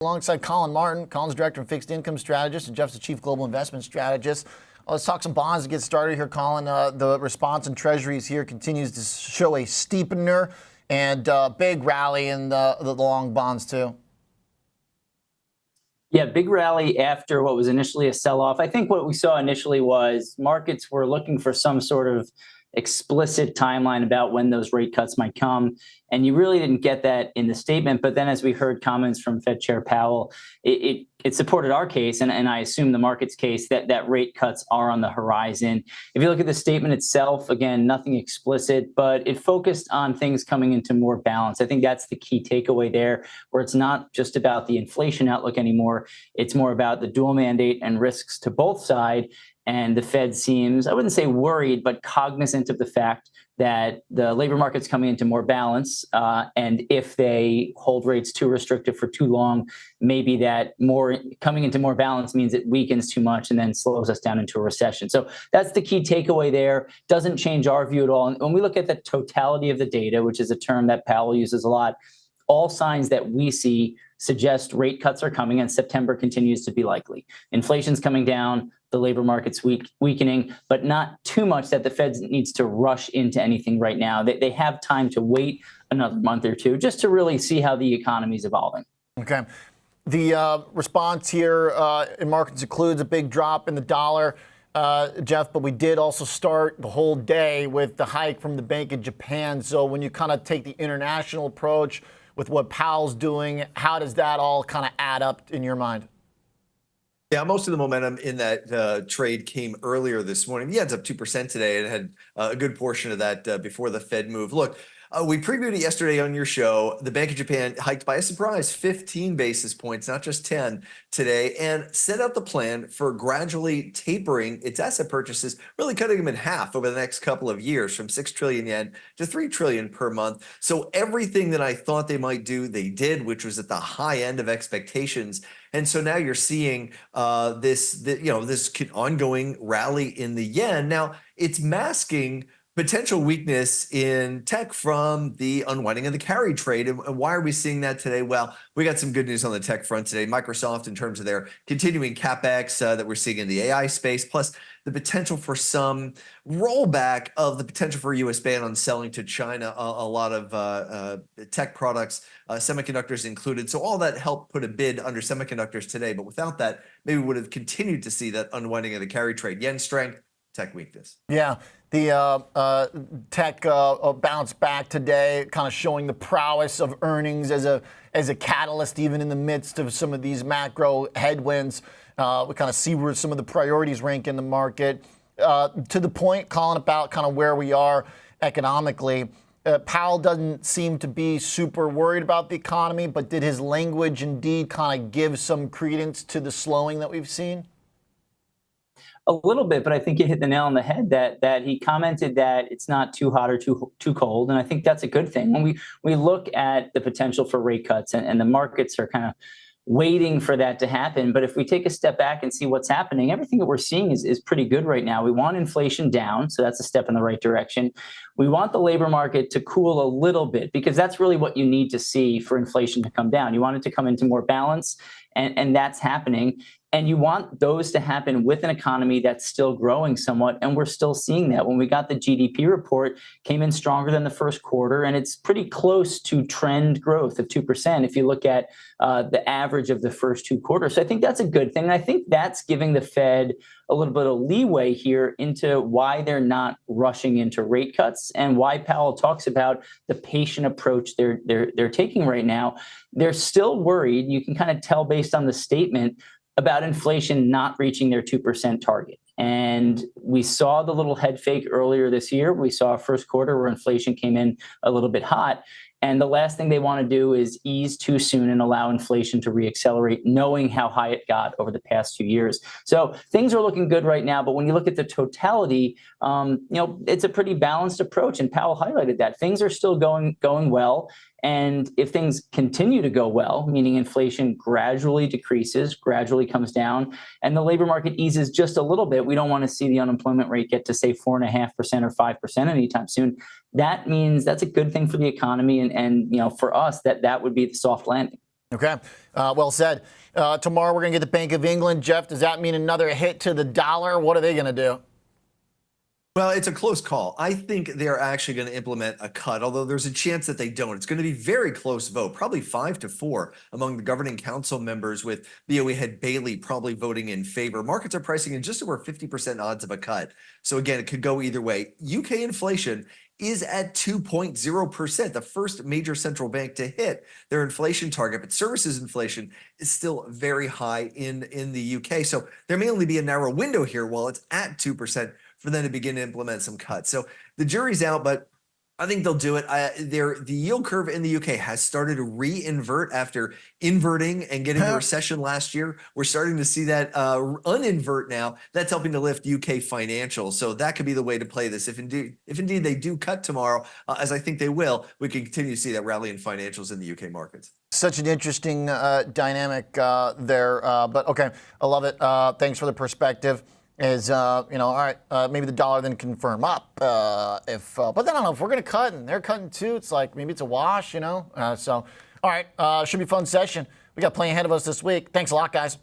Alongside Collin Martin, Collin's director and fixed income strategist, and Jeff's the chief global investment strategist. Let's talk some bonds to get started here, Collin. The response in treasuries here continues to show a steepener and big rally in the long bonds too. Yeah, big rally after what was initially a sell-off. I think what we saw initially was markets were looking for some sort of explicit timeline about when those rate cuts might come. And you really didn't get that in the statement. But then as we heard comments from Fed Chair Powell, it supported our case, and I assume the market's case, that rate cuts are on the horizon. If you look at the statement itself, again, nothing explicit, but it focused on things coming into more balance. I think that's the key takeaway there, where it's not just about the inflation outlook anymore. It's more about the dual mandate and risks to both sides. And the Fed seems, I wouldn't say worried, but cognizant of the fact that the labor market's coming into more balance. And if they hold rates too restrictive for too long, maybe that more coming into more balance means it weakens too much and then slows us down into a recession. So that's the key takeaway there. Doesn't change our view at all. And when we look at the totality of the data, which is a term that Powell uses a lot, all signs that we see suggest rate cuts are coming and September continues to be likely. Inflation's coming down, the labor market's weakening, but not too much that the Fed needs to rush into anything right now. They have time to wait another month or two just to really see how the economy is evolving. Okay. The response here in markets includes a big drop in the dollar, Jeff, but we did also start the whole day with the hike from the Bank of Japan. So when you kind of take the international approach with what Powell's doing, how does that all kind of add up in your mind? Yeah, most of the momentum in that trade came earlier this morning. The Yed's up 2% today and had a good portion of that before the Fed move. Look, we previewed it yesterday on your show. The Bank of Japan hiked by a surprise 15 basis points, not just 10 today, and set out the plan for gradually tapering its asset purchases, really cutting them in half over the next couple of years from 6 trillion yen to 3 trillion per month. So everything that I thought they might do, they did, which was at the high end of expectations. And so now you're seeing this ongoing rally in the yen. Now it's masking potential weakness in tech from the unwinding of the carry trade. And why are we seeing that today? Well, we got some good news on the tech front today. Microsoft, in terms of their continuing CapEx that we're seeing in the AI space, plus the potential for some rollback of the potential for a U.S. ban on selling to China a lot of tech products, semiconductors included. So all that helped put a bid under semiconductors today. But without that, maybe we would have continued to see that unwinding of the carry trade. Yen strength, tech weakness. Yeah, the tech bounce back today, kind of showing the prowess of earnings as a catalyst, even in the midst of some of these macro headwinds. We kind of see where some of the priorities rank in the market. To the point, Collin, about kind of where we are economically, Powell doesn't seem to be super worried about the economy, but did his language indeed kind of give some credence to the slowing that we've seen? A little bit, but I think you hit the nail on the head that he commented that it's not too hot or too cold, and I think that's a good thing. When we look at the potential for rate cuts, and the markets are kind of waiting for that to happen, but if we take a step back and see what's happening, everything that we're seeing is pretty good right now. We want inflation down, so that's a step in the right direction. We want the labor market to cool a little bit, because that's really what you need to see for inflation to come down. You want it to come into more balance, and that's happening. And you want those to happen with an economy that's still growing somewhat, and we're still seeing that. When we got the GDP report, came in stronger than the first quarter, and it's pretty close to trend growth of 2% if you look at the average of the first two quarters. So I think that's a good thing. And I think that's giving the Fed a little bit of leeway here into why they're not rushing into rate cuts, and why Powell talks about the patient approach they're taking right now. They're still worried. You can kind of tell based on the statement about inflation not reaching their 2% target. And we saw the little head fake earlier this year. We saw a first quarter where inflation came in a little bit hot. And the last thing they want to do is ease too soon and allow inflation to reaccelerate, knowing how high it got over the past few years. So things are looking good right now. But when you look at the totality, it's a pretty balanced approach. And Powell highlighted that things are still going well. And if things continue to go well, meaning inflation gradually decreases, gradually comes down, and the labor market eases just a little bit, we don't want to see the unemployment rate get to, say, 4.5% or 5% anytime soon. That means that's a good thing for the economy. And for us, that would be the soft landing. Okay, well said. Tomorrow we're going to get the Bank of England. Jeff, does that mean another hit to the dollar? What are they going to do? Well, it's a close call. I think they're actually going to implement a cut, although there's a chance that they don't. It's going to be very close vote, probably 5-4 among the governing council members, with BOE head Bailey probably voting in favor. Markets are pricing in just over 50% odds of a cut. So again, it could go either way. UK inflation is at 2.0%, the first major central bank to hit their inflation target, but services inflation is still very high in the UK. So there may only be a narrow window here while it's at 2% for them to begin to implement some cuts. So the jury's out, but I think they'll do it. The yield curve in the UK has started to re-invert after inverting and getting a recession last year. We're starting to see that uninvert now. That's helping to lift UK financials. So that could be the way to play this. If indeed they do cut tomorrow, as I think they will, we can continue to see that rally in financials in the UK markets. Such an interesting dynamic there. But okay, I love it. Thanks for the perspective. All right, maybe the dollar then can firm up. But then I don't know, if we're going to cut and they're cutting too, it's like maybe it's a wash, So, all right, should be a fun session. We got plenty ahead of us this week. Thanks a lot, guys.